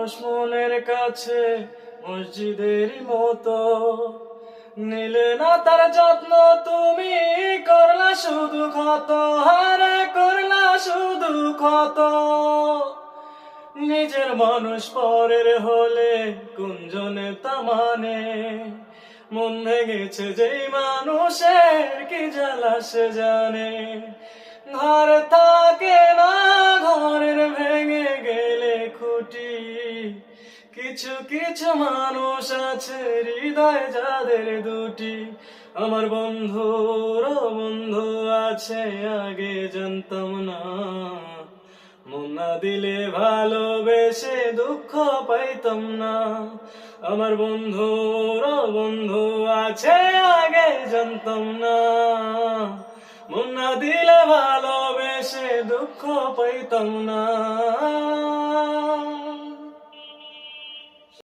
মানুষ মনের কাছে মসজিদের মতো, নিলে না তার যত্ন, তুমি করলা শুধু ক্ষত, হারে করলা শুধু ক্ষত। নিজের মানুষ পরের হলে কুঞ্জনে তা মানে, মন ভেঙেছে যেই মানুষের কি জ্বালা সে জানে। ঘর থাকে না ঘরের ভেঙে গেলে খুঁটি, কিছু কিছু মানুষ আছে হৃদয় যাদের দুটি। আমার বন্ধুর বন্ধু আছে আগে জানতাম না, মন না দিলে ভালোবেসে দুঃখ পাইতাম না। আমার বন্ধুর বন্ধু আছে আগে জানতাম না, মন না দিলে ভালোবেসে দুঃখ পাইতাম না।